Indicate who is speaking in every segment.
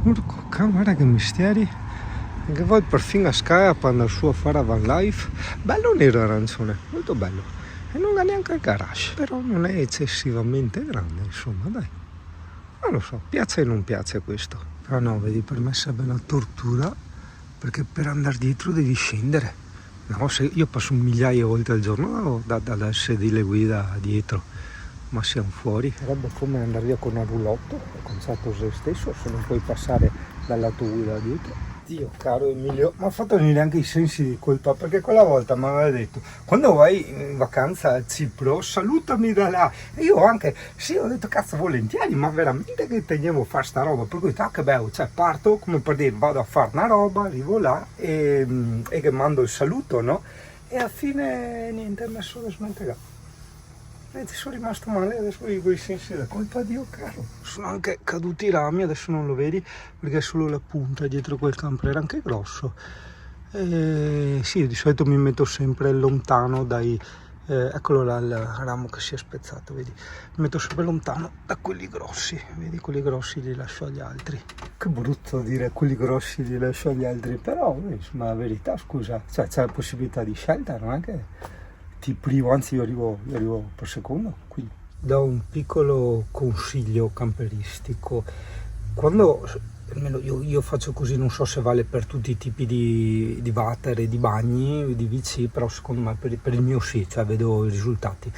Speaker 1: Urco, camera che misteri. Anche voi perfino a Sky quando il suo fare van life. Bello nero arancione, molto bello. E non ha neanche il garage. Però non è eccessivamente grande, insomma, dai. Non lo so, piace e non piace questo. Però no, vedi, per me sarebbe una tortura, perché per andare dietro devi scendere. No, se io passo un migliaio di volte al giorno dal sedile guida dietro, ma siamo fuori. Sarebbe come andare via con una roulotte, ho pensato se stesso, se non puoi passare dal lato guida dietro. Dio caro Emilio, mi ha fatto venire anche i sensi di colpa, perché quella volta mi aveva detto: quando vai in vacanza a Cipro salutami da là. E io anche, sì, ho detto cazzo volentieri, ma veramente che teniamo a fare sta roba, per cui che bello, cioè parto come per dire vado a fare una roba, arrivo là e che mando il saluto, no? E alla fine niente, mi ha solo smantellato. E ti sono rimasto male, adesso con i sensi della colpa, Dio caro. Sono anche caduti i rami, adesso non lo vedi perché è solo la punta dietro quel camper, era anche grosso. E sì, di solito mi metto sempre lontano dai... eccolo là il ramo che si è spezzato, vedi? Mi metto sempre lontano da quelli grossi, vedi? Quelli grossi li lascio agli altri. Che brutto dire quelli grossi li lascio agli altri, però insomma la verità, scusa, cioè c'è la possibilità di scelta, non è che... ti privo, anzi io arrivo per secondo. Quindi do un piccolo consiglio camperistico: quando almeno io faccio così, non so se vale per tutti i tipi di water e di bagni, di VC, però secondo me per il mio sì, cioè vedo i risultati.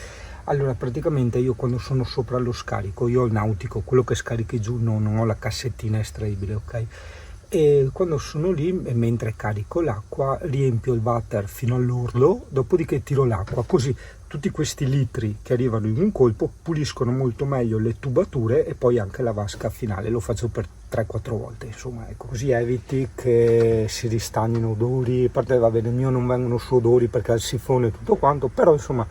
Speaker 1: Allora praticamente io quando sono sopra lo scarico, io ho il nautico, quello che scarichi giù, non ho la cassettina estraibile, ok? E quando sono lì, mentre carico l'acqua, riempio il water fino all'orlo, dopodiché tiro l'acqua, così tutti questi litri che arrivano in un colpo puliscono molto meglio le tubature e poi anche la vasca finale. Lo faccio per 3-4 volte, insomma, ecco, così eviti che si ristagnino odori. A parte, va bene, il mio non vengono su odori perché ha il sifone e tutto quanto, però insomma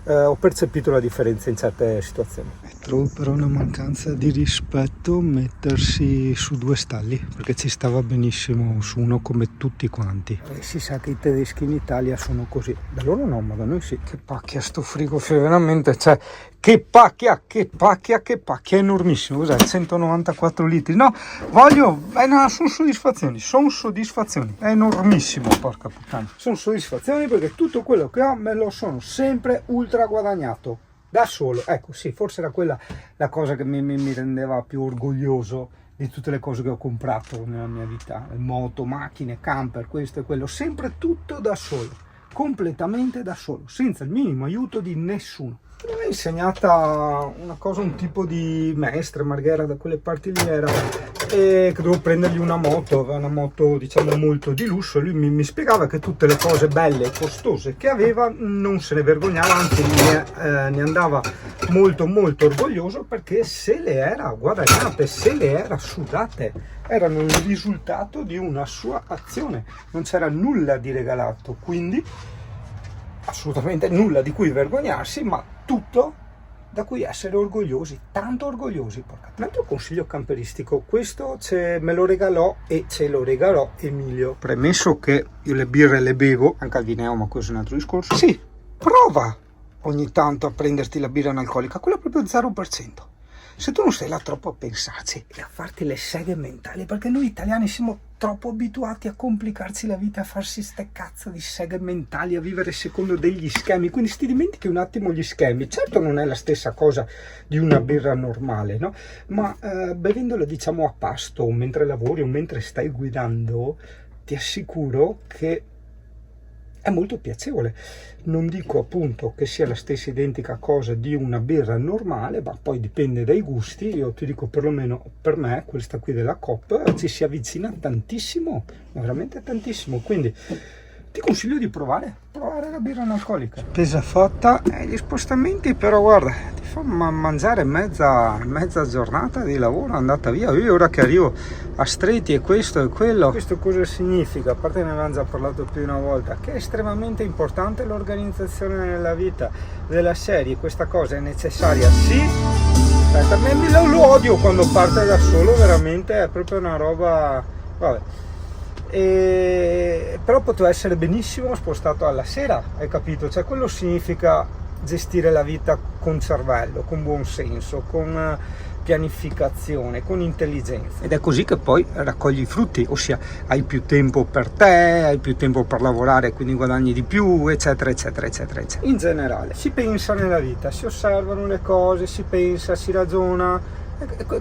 Speaker 1: ho percepito la differenza in certe situazioni. Trovo però una mancanza di rispetto mettersi su due stalli, perché ci stava benissimo su uno come tutti quanti. Si sa che i tedeschi in Italia sono così, da loro no, ma da noi sì. Che pacchia sto frigo, veramente, cioè, che pacchia, è enormissimo, cos'è, 194 litri, no, sono soddisfazioni, è enormissimo, porca puttana, sono soddisfazioni perché tutto quello che ho me lo sono sempre ultra guadagnato, da solo, ecco, sì, forse era quella la cosa che mi rendeva più orgoglioso di tutte le cose che ho comprato nella mia vita, moto, macchine, camper, questo e quello, sempre tutto da solo, completamente da solo, senza il minimo aiuto di nessuno. Mi ha insegnata una cosa, un tipo di maestra, Marghera, da quelle parti lì era, che dovevo prendergli una moto diciamo molto di lusso. Lui mi spiegava che tutte le cose belle e costose che aveva non se ne vergognava, anzi ne andava molto orgoglioso, perché se le era guadagnate, se le era sudate, erano il risultato di una sua azione, non c'era nulla di regalato, quindi assolutamente nulla di cui vergognarsi, ma tutto da cui essere orgogliosi, tanto orgogliosi. Un altro consiglio camperistico, questo me lo regalò e ce lo regalò Emilio. Premesso che io le birre le bevo, anche al Vineo, ma questo è un altro discorso. Sì, prova ogni tanto a prenderti la birra analcolica, quella proprio 0%. Se tu non stai là troppo a pensarci e a farti le seghe mentali, perché noi italiani siamo troppo abituati a complicarci la vita, a farsi ste cazzo di seghe mentali, a vivere secondo degli schemi, quindi ti dimentichi un attimo gli schemi. Certo non è la stessa cosa di una birra normale, no? Ma bevendola diciamo a pasto, mentre lavori o mentre stai guidando, ti assicuro che è molto piacevole. Non dico appunto che sia la stessa identica cosa di una birra normale, ma poi dipende dai gusti. Io ti dico, perlomeno per me, questa qui della Coop ci si avvicina tantissimo, veramente tantissimo, quindi ti consiglio di provare la birra analcolica. Spesa fatta, gli spostamenti però guarda, ti fa mangiare mezza giornata di lavoro andata via. Io ora che arrivo a stretti e questo e quello, questo cosa significa? A parte ne avevamo già parlato più di una volta, che è estremamente importante l'organizzazione nella vita, della serie, questa cosa è necessaria, sì. Aspetta, lo odio quando parte da solo, veramente è proprio una roba, vabbè. Però poteva essere benissimo spostato alla sera, hai capito? Cioè quello significa gestire la vita con cervello, con buon senso, con pianificazione, con intelligenza, ed è così che poi raccogli i frutti, ossia hai più tempo per te, hai più tempo per lavorare, quindi guadagni di più, eccetera eccetera eccetera eccetera. In generale si pensa nella vita, si osservano le cose, si pensa, si ragiona.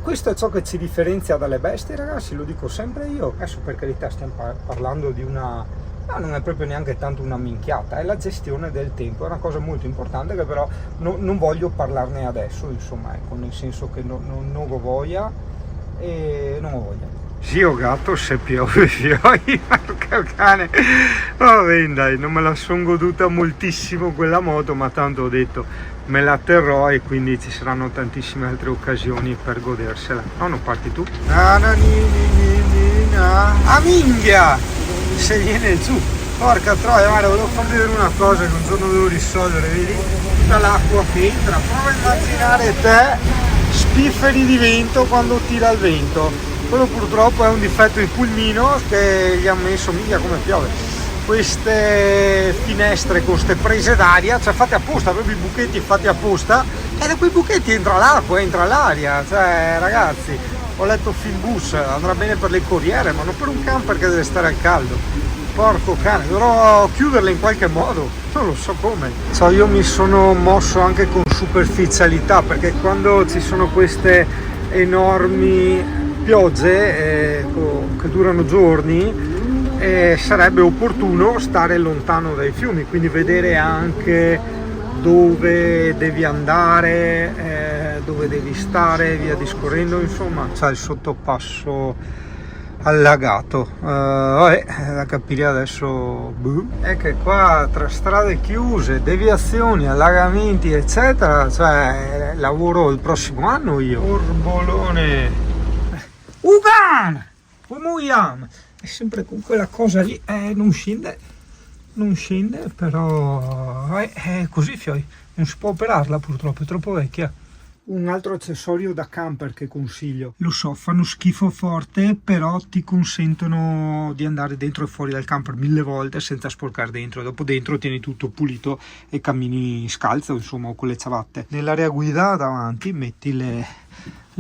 Speaker 1: Questo è ciò che ci differenzia dalle bestie, ragazzi, lo dico sempre io. Adesso, per carità, stiamo parlando di una... No, non è proprio neanche tanto una minchiata, è la gestione del tempo, è una cosa molto importante che però non voglio parlarne adesso, insomma, ecco, nel senso che non ho voglia e non ho voglia. Sì, ho gatto, se piove fioi, porca cane. Va bene, dai, non me la sono goduta moltissimo quella moto, ma tanto ho detto me la terrò e quindi ci saranno tantissime altre occasioni per godersela. No, non parti tu? Ah, minchia! Se viene giù, porca troia, guarda, volevo farvi vedere una cosa che un giorno devo risolvere, vedi? Tutta l'acqua che entra, prova a immaginare te spifferi di vento quando tira il vento. Quello purtroppo è un difetto di pulmino che gli ha messo, mica come piove, queste finestre con queste prese d'aria, cioè fatte apposta, proprio i buchetti fatti apposta, e da quei buchetti entra l'acqua, entra l'aria, cioè ragazzi, ho letto Filmbus, andrà bene per le corriere, ma non per un camper che deve stare al caldo. Porco cane, dovrò chiuderle in qualche modo, non lo so come. So, io mi sono mosso anche con superficialità, perché quando ci sono queste enormi piogge che durano giorni, sarebbe opportuno stare lontano dai fiumi, quindi vedere anche dove devi andare, dove devi stare, via discorrendo, insomma. C'è il sottopasso allagato, vabbè, da capire adesso. È che qua tra strade chiuse, deviazioni, allagamenti eccetera, cioè lavoro il prossimo anno io. Orbolone Ugan Umuiam, è sempre con quella cosa lì, non scende, però è così, fioi, non si può operarla purtroppo, è troppo vecchia. Un altro accessorio da camper che consiglio, lo so, fanno schifo forte, però ti consentono di andare dentro e fuori dal camper 1000 volte senza sporcare dentro, dopo dentro tieni tutto pulito e cammini scalzo, insomma, o con le ciabatte. Nell'area guida davanti metti le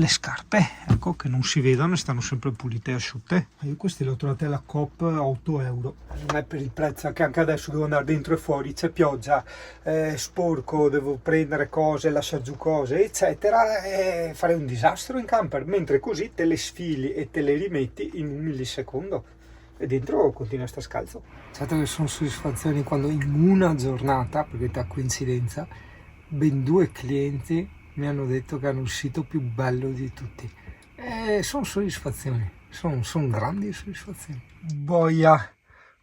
Speaker 1: scarpe, ecco, che non si vedono e stanno sempre pulite e asciutte. Io questi li ho trovati alla Coop a 8 euro. Non è per il prezzo, che anche adesso devo andare dentro e fuori, c'è pioggia, sporco, devo prendere cose, lasciare giù cose, eccetera, e fare un disastro in camper, mentre così te le sfili e te le rimetti in un millisecondo e dentro continua a stare scalzo. Certo che sono soddisfazioni quando in una giornata, perché da coincidenza, ben 2 clienti mi hanno detto che hanno il sito più bello di tutti. Sono soddisfazioni, sono grandi soddisfazioni. Boia,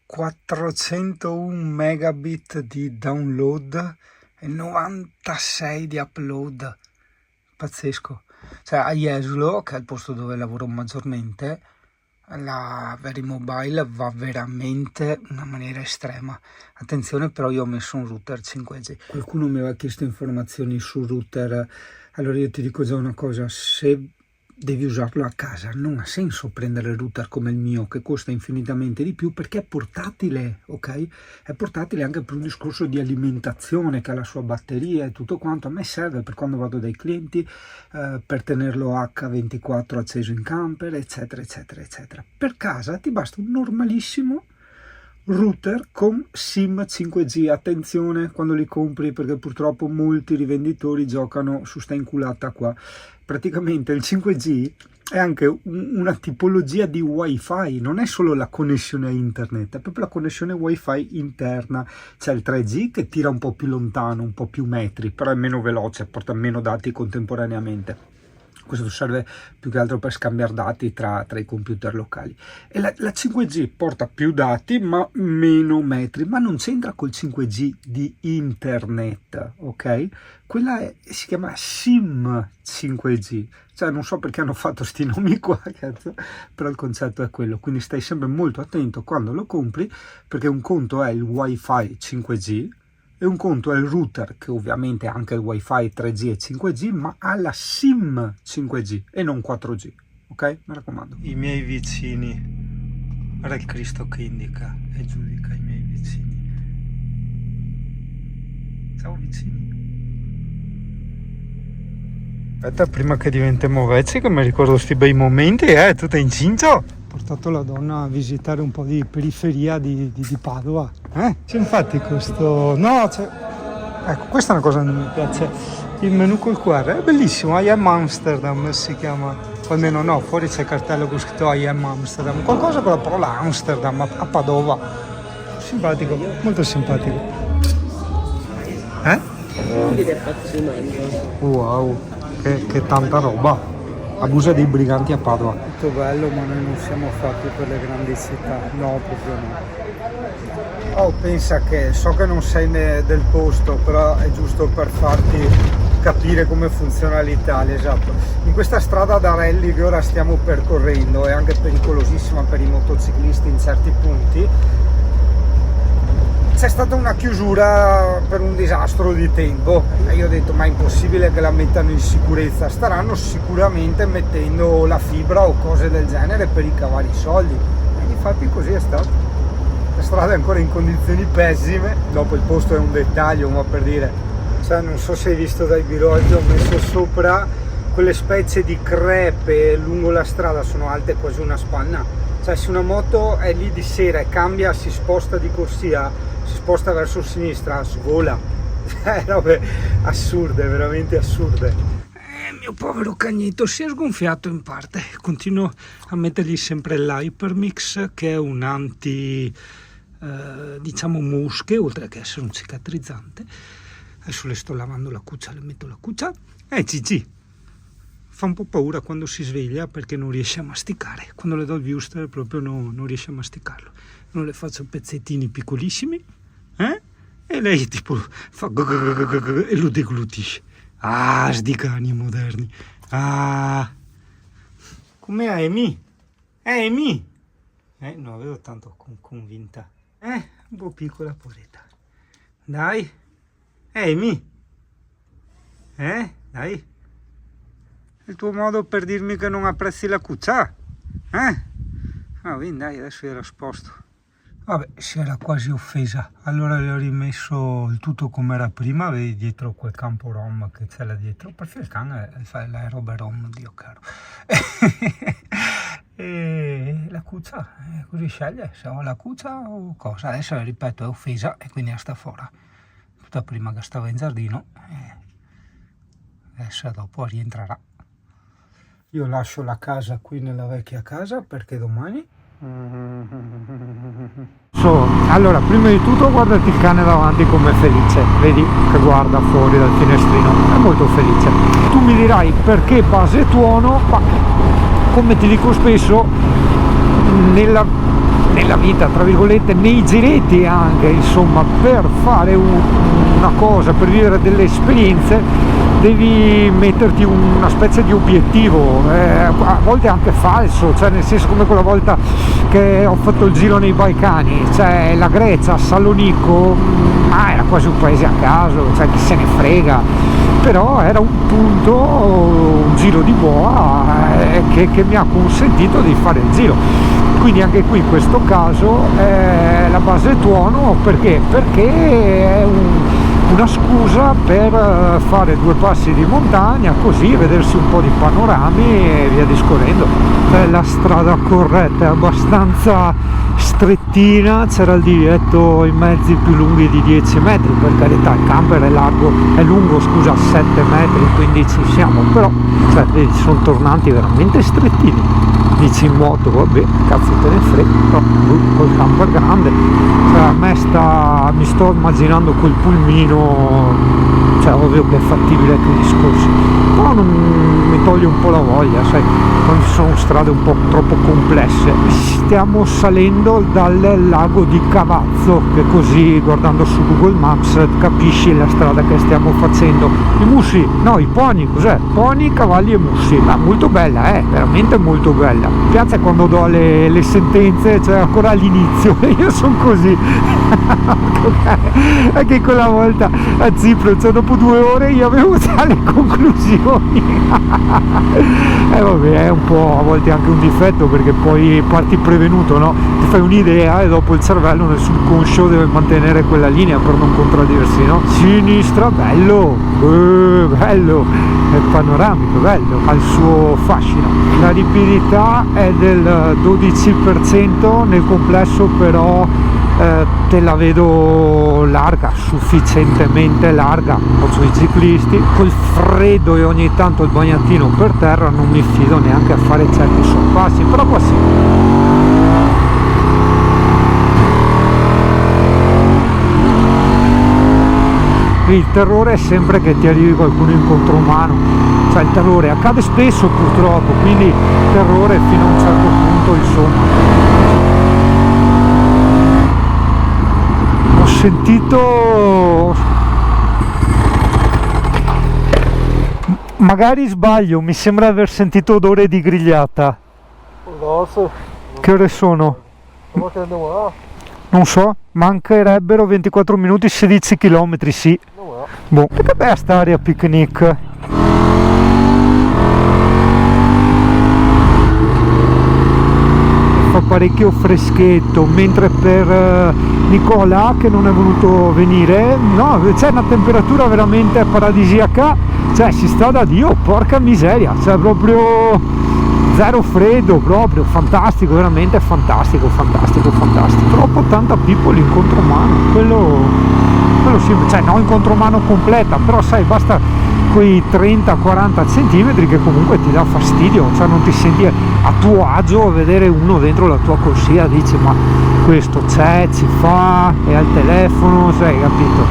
Speaker 1: 401 megabit di download e 96 di upload, pazzesco. Cioè a Jesolo, che è il posto dove lavoro maggiormente, la Verimobile va veramente in una maniera estrema. Attenzione, però io ho messo un router 5G. Qualcuno mi aveva chiesto informazioni sul router, allora io ti dico già una cosa: se devi usarlo a casa non ha senso prendere il router come il mio che costa infinitamente di più, perché è portatile, ok? È portatile anche per un discorso di alimentazione, che ha la sua batteria e tutto quanto. A me serve per quando vado dai clienti, per tenerlo H24 acceso in camper, eccetera eccetera eccetera. Per casa ti basta un normalissimo router con SIM 5G. Attenzione quando li compri, perché purtroppo molti rivenditori giocano su sta inculata qua. Praticamente il 5G è anche una tipologia di wifi, non è solo la connessione a internet, è proprio la connessione wifi interna. C'è il 3G che tira un po' più lontano, un po' più metri, però è meno veloce, porta meno dati contemporaneamente. Questo serve più che altro per scambiare dati tra i computer locali. E la 5G porta più dati ma meno metri, ma non c'entra col 5G di internet, ok? Quella si chiama SIM 5G, cioè non so perché hanno fatto sti nomi qua, cazzo, però il concetto è quello. Quindi stai sempre molto attento quando lo compri, perché un conto è il wifi 5G, e un conto è il router, che ovviamente ha anche il wifi 3G e 5G, ma ha la SIM 5G e non 4G, ok? Mi raccomando. I miei vicini, guarda il Cristo che indica e giudica i miei vicini. Ciao vicini. Aspetta, prima che diventiamo vecchi, che mi ricordo sti bei momenti, tutta incinta. Ho portato la donna a visitare un po' di periferia di Padova. C'è infatti questo... No, c'è... Ecco, questa è una cosa che mi piace. Il menù col QR è bellissimo, I am Amsterdam si chiama. O almeno no, fuori c'è il cartello con scritto I am Amsterdam. Qualcosa con la parola Amsterdam a Padova. Simpatico, molto simpatico. Wow, che tanta roba. Abusa dei briganti a Padova. Tutto bello, ma noi non siamo fatti per le grandi città. No, proprio no. Oh, pensa che so che non sei del posto, però è giusto per farti capire come funziona l'Italia. Esatto. In questa strada da rally che ora stiamo percorrendo, è anche pericolosissima per i motociclisti in certi punti, c'è stata una chiusura per un disastro di tempo e io ho detto ma è impossibile che la mettano in sicurezza, staranno sicuramente mettendo la fibra o cose del genere per ricavare i soldi, e infatti così è stato. La strada è ancora in condizioni pessime, dopo il posto è un dettaglio, ma per dire, cioè, non so se hai visto dai biroggi, ho messo sopra quelle specie di crepe lungo la strada, sono alte quasi una spanna, cioè se una moto è lì di sera e cambia, si sposta di corsia, si sposta verso sinistra, svola. Robe assurde, veramente assurde. Mio povero cagnetto si è sgonfiato in parte. Continuo a mettergli sempre l'Hypermix, che è un anti diciamo mosche, oltre che essere un cicatrizzante. Adesso le sto lavando la cuccia, le metto la cuccia. Gigi fa un po' paura quando si sveglia perché non riesce a masticare. Quando le do il Wuster proprio non riesce a masticarlo. Non le faccio pezzettini piccolissimi, e lei tipo fa e lo deglutisce. Sti cani moderni. Come Amy? Amy? Non avevo tanto convinta. Un po' piccola, poretta. Dai. Amy? Dai. È il tuo modo per dirmi che non apprezzi la cuccia? Quindi dai, adesso gliela sposto. Vabbè, si era quasi offesa, allora le ho rimesso il tutto come era prima, vedi dietro quel campo rom che c'è là dietro, perché il cane fa le robe rom, Dio caro. E la cuccia, così sceglie se ho la cuccia o cosa. Adesso ripeto, è offesa e quindi sta fuori. Tutta prima che stava in giardino, adesso dopo rientrerà. Io lascio la casa qui nella vecchia casa perché domani... Allora, prima di tutto guardati il cane davanti come felice, vedi che guarda fuori dal finestrino, è molto felice. Tu mi dirai perché base tuono, ma come ti dico spesso, nella vita, tra virgolette, nei giretti anche, insomma, per fare una cosa, per vivere delle esperienze, devi metterti una specie di obiettivo, a volte anche falso, cioè nel senso come quella volta che ho fatto il giro nei Balcani, cioè la Grecia, Salonicco, era quasi un paese a caso, cioè chi se ne frega, però era un punto, un giro di boa che mi ha consentito di fare il giro. Quindi anche qui in questo caso la base tuono perché è una scusa per fare 2 passi di montagna, così vedersi un po' di panorami e via discorrendo. La strada corretta è abbastanza strettina, c'era il divieto in mezzi più lunghi di 10 metri, per carità il camper è lungo, scusa, 7 metri, quindi ci siamo, però cioè, sono tornanti veramente strettini. Dici in moto, vabbè, cazzo te ne frega, però col camper grande, cioè, a me mi sto immaginando quel pulmino, cioè ovvio che è fattibile anche il discorso, però mi toglie un po' la voglia, sai, quando ci sono strade un po' troppo complesse. Stiamo salendo dal lago di Cavazzo, che così guardando su Google Maps capisci la strada che stiamo facendo. I mussi, no, i pony, cos'è? Pony, cavalli e mussi, ma molto bella, veramente molto bella. Mi piace quando do le sentenze, cioè ancora all'inizio, io sono così. Anche quella volta a Cipro, cioè dopo 2 ore io avevo già le conclusioni. Vabbè, è un po' a volte anche un difetto, perché poi parti prevenuto, no? Ti fai un'idea e dopo il cervello nel subconscio deve mantenere quella linea per non contraddirsi, no? Sinistra, bello, bello.
Speaker 2: è panoramico, bello, ha il suo fascino. La ripidità è del 12% nel complesso, però te la vedo larga, sufficientemente larga. Faccio i ciclisti col freddo e ogni tanto il bagnatino per terra, non mi fido neanche a fare certi sorpassi, però qua sì. Il terrore è sempre che ti arrivi qualcuno in contromano, cioè il terrore accade spesso purtroppo, quindi terrore fino a un certo punto, insomma. Ho sentito, magari sbaglio, mi sembra aver sentito odore di grigliata. Che ore sono? Non so, mancherebbero 24 minuti, 16 km, sì. Boh, che bella sta area picnic. Fa parecchio freschetto, mentre per Nicola, che non è voluto venire, no, c'è una temperatura veramente paradisiaca, cioè si sta da Dio, porca miseria, cioè proprio zero freddo, proprio fantastico, veramente fantastico, fantastico, fantastico. Troppo tanta people in contromano, quello sì, cioè non in contromano completa, però sai, basta quei 30-40 centimetri che comunque ti dà fastidio, cioè non ti senti a tuo agio a vedere uno dentro la tua corsia, dici ma questo c'è, ci fa, è al telefono, sai, capito?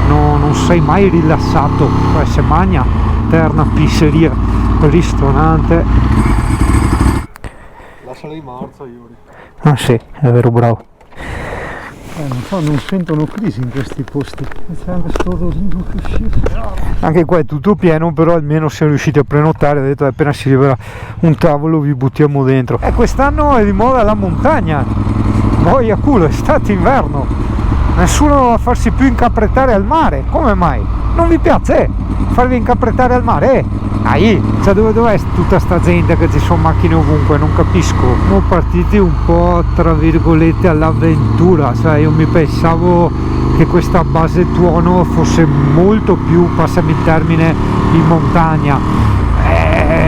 Speaker 2: No, non sei mai rilassato, poi se magna terna pizzeria, ristorante.
Speaker 1: Lasciala di marzo, Iuri.
Speaker 2: Ah sì, è vero, bravo.
Speaker 1: Non so, non sentono crisi in questi posti. C'è anche sto odorino che uscire.
Speaker 2: Anche qua è tutto pieno, però almeno siamo riusciti a prenotare. Ho detto appena si libera un tavolo vi buttiamo dentro. E quest'anno è di moda la montagna. Boia culo, estate, inverno. Nessuno a farsi più incaprettare al mare. Come mai? Non vi piace farvi incaprettare al mare? Cioè dov'è tutta sta gente che ci sono macchine ovunque? Non capisco. Siamo partiti un po' tra virgolette all'avventura, cioè io mi pensavo che questa base tuono fosse molto più, passami il termine, in montagna,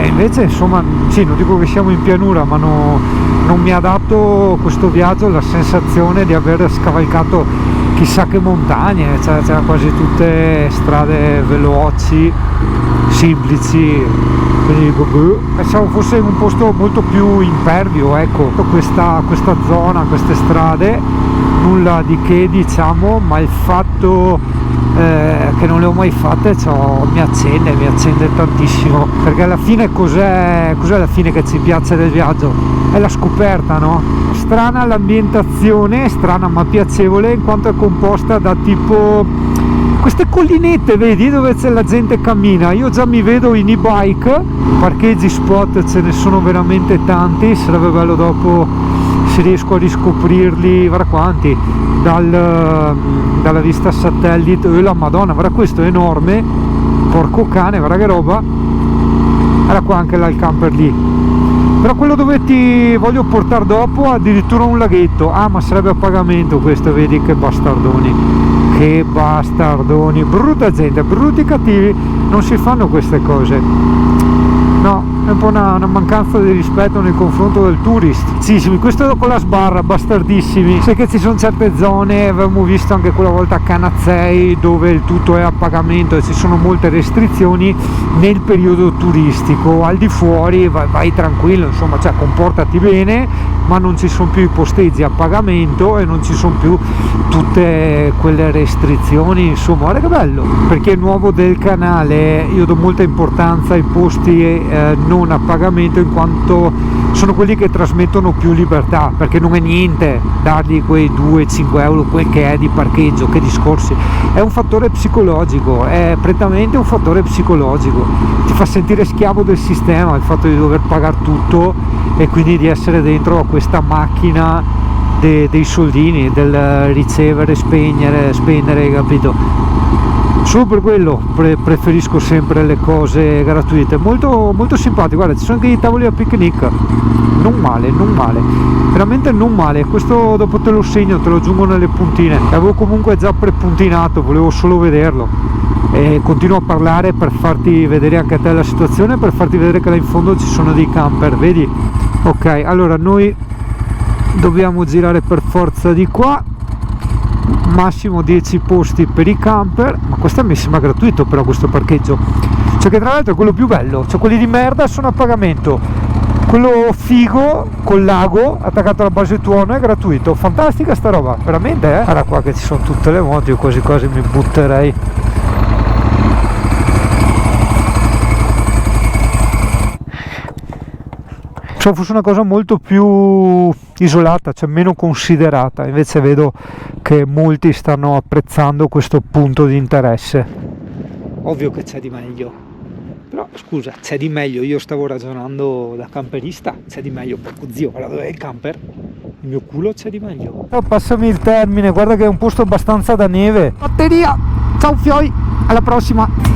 Speaker 2: invece insomma sì, non dico che siamo in pianura, ma non mi ha dato questo viaggio la sensazione di aver scavalcato chissà che montagne, cioè c'erano quasi tutte strade veloci, semplici, quindi pensavo fosse un posto molto più impervio, ecco, questa zona, queste strade, nulla di che diciamo, ma il fatto che non le ho mai fatte mi accende tantissimo, perché alla fine cos'è la fine che ci piace del viaggio? È la scoperta, no? Strana l'ambientazione, strana ma piacevole, in quanto è composta da tipo queste collinette, vedi, dove la gente cammina. Io già mi vedo in e-bike, parcheggi spot ce ne sono veramente tanti, sarebbe bello dopo se riesco a riscoprirli, guarda quanti, dalla vista satellite. La madonna, guarda questo è enorme, porco cane, guarda che roba. Era qua anche là il camper lì, però quello dove ti voglio portare dopo ha addirittura un laghetto. Ah, ma sarebbe a pagamento questo, vedi che bastardoni, brutta gente, brutti cattivi, non si fanno queste cose, no, è un po' una mancanza di rispetto nei confronto del tourist. Sì, questo con la sbarra, bastardissimi. Sai che ci sono certe zone, avevamo visto anche quella volta a Canazzei, dove il tutto è a pagamento e ci sono molte restrizioni nel periodo turistico. Al di fuori vai tranquillo, insomma, cioè comportati bene, ma non ci sono più i posteggi a pagamento e non ci sono più tutte quelle restrizioni, insomma. Guarda che bello, perché è nuovo del canale, io do molta importanza ai posti non a pagamento, in quanto sono quelli che trasmettono più libertà, perché non è niente dargli quei 2-5 euro, quel che è di parcheggio, che discorsi, è un fattore psicologico, è prettamente un fattore psicologico, ti fa sentire schiavo del sistema il fatto di dover pagare tutto e quindi di essere dentro a questa macchina dei soldini, del ricevere, spendere, capito? Solo per quello preferisco sempre le cose gratuite, molto, molto simpatico. Guarda, ci sono anche i tavoli a picnic, non male, veramente non male. Questo dopo te lo segno, te lo aggiungo nelle puntine, avevo comunque già prepuntinato, volevo solo vederlo. e continuo a parlare per farti vedere anche a te la situazione, per farti vedere che là in fondo ci sono dei camper, vedi? Ok, allora noi dobbiamo girare per forza di qua, massimo 10 posti per i camper, ma questo mi sembra gratuito però questo parcheggio, cioè che tra l'altro è quello più bello, cioè quelli di merda sono a pagamento, quello figo col lago attaccato alla base tuono è gratuito. Fantastica sta roba, veramente, guarda qua che ci sono tutte le moto, io quasi quasi mi butterei. Cioè fosse una cosa molto più isolata, cioè meno considerata, invece vedo che molti stanno apprezzando questo punto di interesse. Ovvio che c'è di meglio, però scusa, c'è di meglio, io stavo ragionando da camperista, c'è di meglio, porco zio, guarda dove è il camper, il mio culo c'è di meglio. Oh, passami il termine, guarda che è un posto abbastanza da neve. Batteria, ciao fioi, alla prossima.